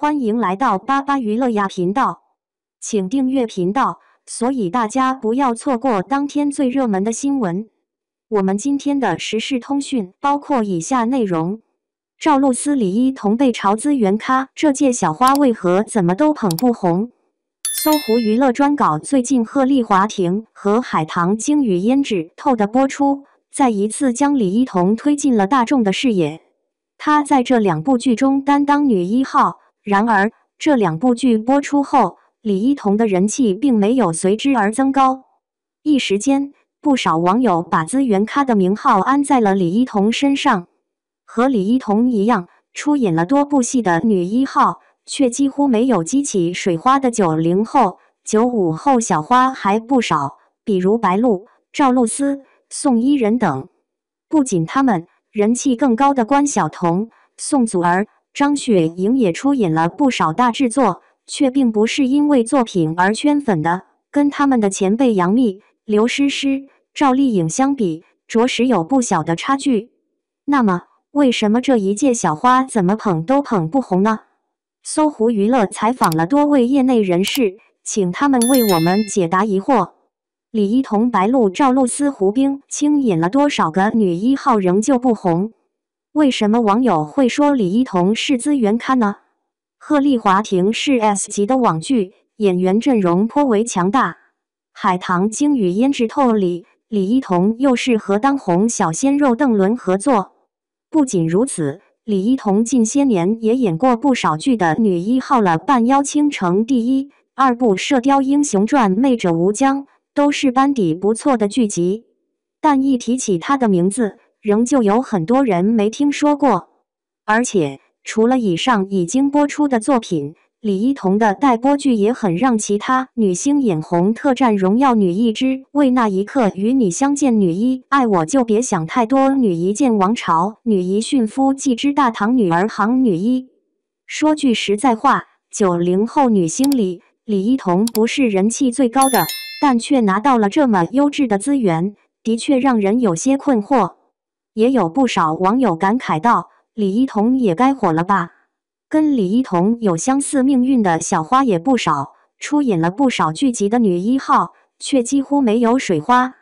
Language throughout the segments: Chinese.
欢迎来到巴巴娱乐呀频道，请订阅频道，所以大家不要错过当天最热门的新闻。我们今天的时事通讯包括以下内容：赵露思、李一桐被嘲资源咖，这届小花为何怎么都捧不红？搜狐娱乐专稿最近贺丽华庭和海棠经与胭脂透的播出，再一次将李一桐推进了大众的视野。她在这两部剧中担当女一号。然而，这两部剧播出后，李一桐的人气并没有随之而增高。一时间，不少网友把资源咖的名号安在了李一桐身上。和李一桐一样，出演了多部戏的女一号，却几乎没有激起水花的90后、95后小花还不少，比如白鹿、赵露思、宋伊人等。不仅他们，人气更高的关晓彤、宋祖儿、张雪迎也出演了不少大制作，却并不是因为作品而圈粉的，跟他们的前辈杨幂、刘诗诗、赵丽颖相比，着实有不小的差距。那么，为什么这一届小花怎么捧都捧不红呢？搜狐娱乐采访了多位业内人士，请他们为我们解答疑惑。李一桐、白鹿、赵露思、胡冰卿演了多少个女一号仍旧不红？为什么网友会说李一桐是资源咖呢？贺丽华庭是 S 级的网剧，演员阵容颇为强大。海棠经与胭脂透里，李一桐又是和当红小鲜肉邓伦合作。不仅如此，李一桐近些年也演过不少剧的女一号了，《半妖倾城第一》、2部《射雕英雄传》、《魅者无疆》都是班底不错的剧集。但一提起她的名字，仍旧有很多人没听说过。而且，除了以上已经播出的作品，李一桐的待播剧也很让其他女星眼红，特战荣耀女一之为那一刻与你相见，女一爱我就别想太多，女一见王朝，女一驯夫记之大唐女儿行女一。说句实在话，90后女星里，李一桐不是人气最高的，但却拿到了这么优质的资源，的确让人有些困惑。也有不少网友感慨道，李一桐也该火了吧。跟李一桐有相似命运的小花也不少，出演了不少剧集的女一号，却几乎没有水花。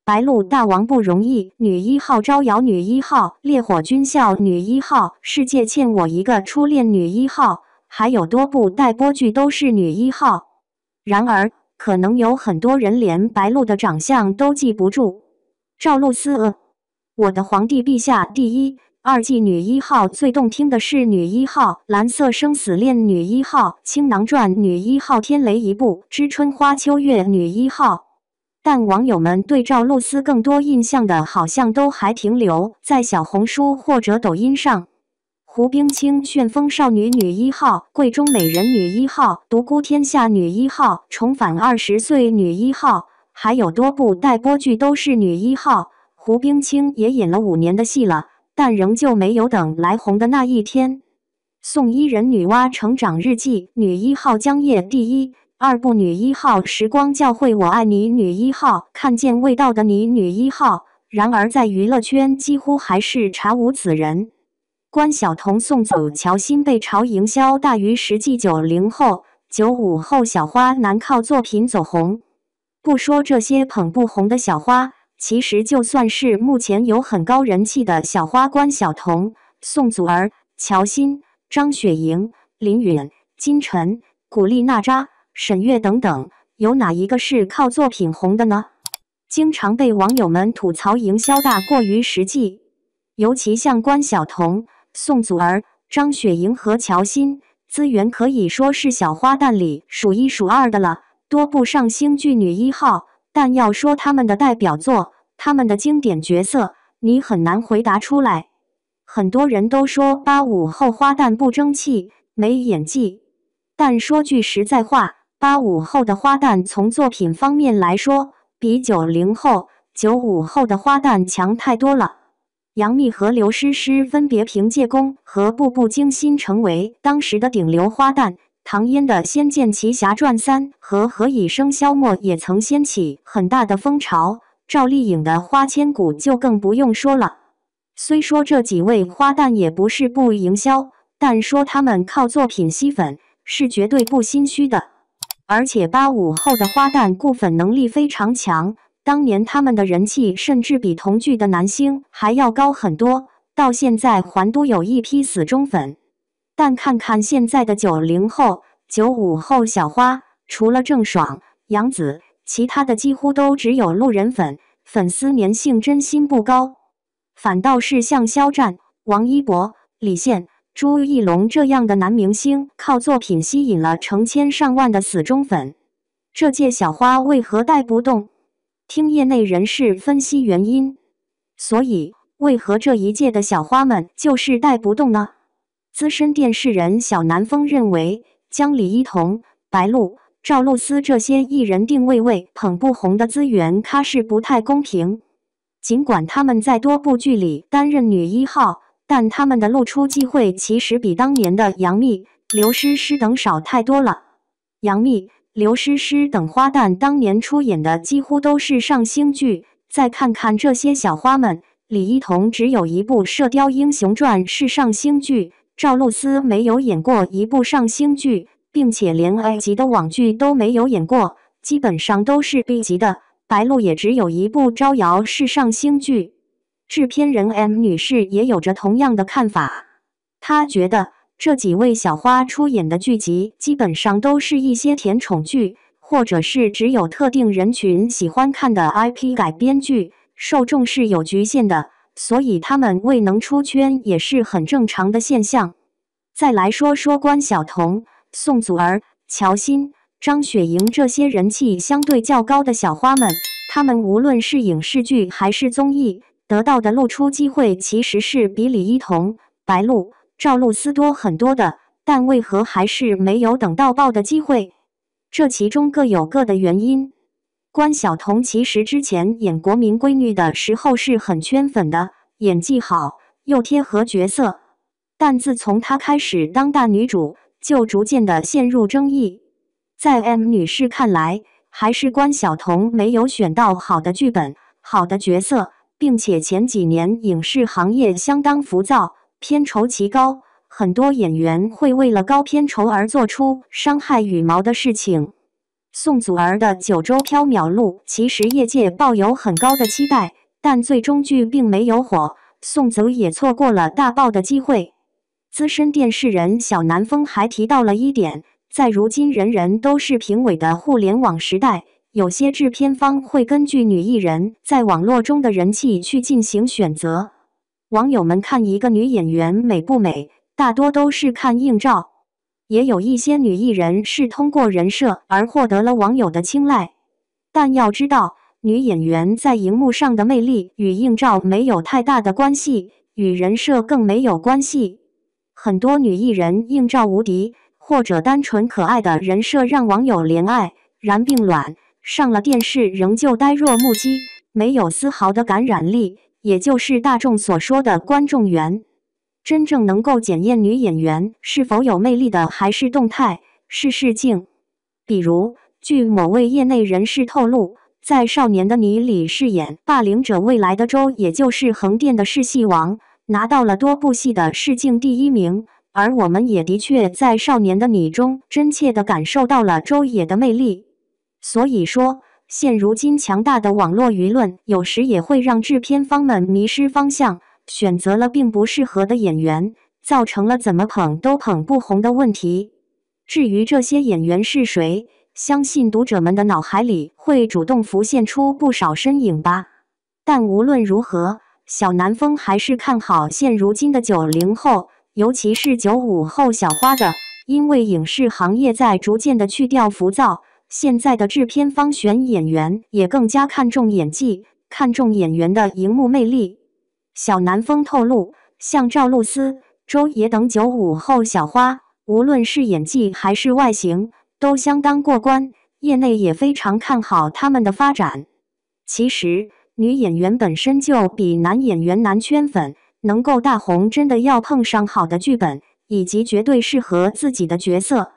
白鹿大王不容易女一号，招摇女一号，烈火军校女一号，世界欠我一个初恋女一号，还有多部待播剧都是女一号。然而，可能有很多人连白鹿的长相都记不住。赵露思我的皇帝陛下第一，2季女一号最动听的是女一号，蓝色生死恋女一号，青囊传女一号，天雷一部，知春花秋月女一号。但网友们对赵露思更多印象的好像都还停留在小红书或者抖音上。胡冰卿旋风少女女一号，贵中美人女一号，独孤天下女一号，重返20岁女一号，还有多部待播剧都是女一号。胡冰卿也演了5年的戏了，但仍旧没有等来红的那一天。宋伊人女娲成长日记女一号，江夜第一，2部女一号，时光教会我爱你女一号，看见味道的你女一号。然而在娱乐圈几乎还是查无此人。关晓彤、宋祖、乔欣被嘲营销大于实际，90后、95后小花难靠作品走红。不说这些捧不红的小花，其实就算是目前有很高人气的小花，关晓彤、宋祖儿、乔欣、张雪迎、林允、金晨、古力娜扎、沈月等等，有哪一个是靠作品红的呢？经常被网友们吐槽营销大过于实际。尤其像关晓彤、宋祖儿、张雪迎和乔欣，资源可以说是小花旦里数1数2的了，多部上星剧女一号。但要说他们的代表作，他们的经典角色，你很难回答出来。很多人都说85后花旦不争气，没演技。但说句实在话，85后的花旦从作品方面来说，比90后、95后的花旦强太多了。杨幂和刘诗诗分别凭借《宫》和《步步惊心》成为当时的顶流花旦。唐嫣的《仙剑奇侠传3》和《何以笙箫默》也曾掀起很大的风潮，赵丽颖的《花千骨》就更不用说了。虽说这几位花旦也不是不营销，但说他们靠作品吸粉是绝对不心虚的。而且85后的花旦固粉能力非常强，当年他们的人气甚至比同剧的男星还要高很多，到现在还都有一批死忠粉。但看看现在的90后、95后小花，除了郑爽、杨紫，其他的几乎都只有路人粉，粉丝粘性真心不高。反倒是像肖战、王一博、李现、朱一龙这样的男明星，靠作品吸引了成千上万的死忠粉。这届小花为何带不动？听业内人士分析原因。所以，为何这一届的小花们就是带不动呢？资深电视人小南风认为，将李一桐、白鹿、赵露思这些艺人定位为捧不红的资源咖是不太公平。尽管他们在多部剧里担任女一号，但他们的露出机会其实比当年的杨幂、刘诗诗等少太多了。杨幂、刘诗诗等花旦当年出演的几乎都是上星剧，再看看这些小花们，李一桐只有一部《射雕英雄传》是上星剧，赵露思没有演过一部上星剧，并且连 A 级的网剧都没有演过，基本上都是 B 级的。白鹿也只有一部《招摇》是上星剧。制片人 M 女士也有着同样的看法，她觉得这几位小花出演的剧集基本上都是一些甜宠剧，或者是只有特定人群喜欢看的 IP 改编剧，受众是有局限的，所以他们未能出圈也是很正常的现象。再来说说关晓彤、宋祖儿、乔欣、张雪迎这些人气相对较高的小花们，她们无论是影视剧还是综艺，得到的露出机会其实是比李一桐、白鹿、赵露思多很多的，但为何还是没有等到爆的机会？这其中各有各的原因。关晓彤其实之前演国民闺女的时候是很圈粉的，演技好，又贴合角色，但自从她开始当大女主，就逐渐的陷入争议。在 M 女士看来，还是关晓彤没有选到好的剧本、好的角色，并且前几年影视行业相当浮躁，片酬奇高，很多演员会为了高片酬而做出伤害羽毛的事情。宋祖儿的九州缥缈录其实业界抱有很高的期待，但最终剧并没有火，宋祖也错过了大爆的机会。资深电视人小南风还提到了一点，在如今人人都是评委的互联网时代，有些制片方会根据女艺人在网络中的人气去进行选择。网友们看一个女演员美不美，大多都是看硬照，也有一些女艺人是通过人设而获得了网友的青睐。但要知道，女演员在荧幕上的魅力与硬照没有太大的关系，与人设更没有关系。很多女艺人硬照无敌，或者单纯可爱的人设让网友怜爱，然并卵，上了电视仍旧呆若木鸡，没有丝毫的感染力，也就是大众所说的观众缘。真正能够检验女演员是否有魅力的还是动态、是试镜。比如，据某位业内人士透露，在《少年的你》里饰演霸凌者未来的周，也就是横店的试戏王，拿到了多部戏的试镜第1名。而我们也的确在《少年的你》中真切地感受到了周也的魅力。所以说，现如今强大的网络舆论有时也会让制片方们迷失方向，选择了并不适合的演员，造成了怎么捧都捧不红的问题。至于这些演员是谁，相信读者们的脑海里会主动浮现出不少身影吧。但无论如何，小南风还是看好现如今的90后，尤其是95后小花的，因为影视行业在逐渐的去掉浮躁，现在的制片方选演员也更加看重演技，看重演员的荧幕魅力。小南风透露，像赵露思、周也等95后小花，无论是演技还是外形，都相当过关，业内也非常看好他们的发展。其实，女演员本身就比男演员难圈粉，能够大红真的要碰上好的剧本，以及绝对适合自己的角色。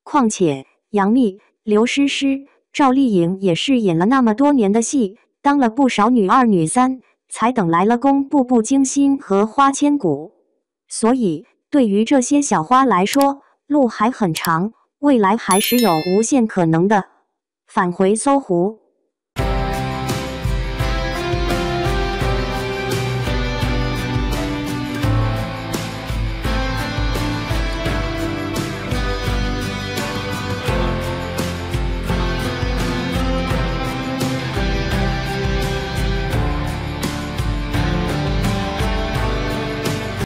况且，杨幂、刘诗诗、赵丽颖也是演了那么多年的戏，当了不少女二女三，才等来了宫《步步惊心》和《花千骨》。所以，对于这些小花来说，路还很长，未来还是有无限可能的。返回搜狐。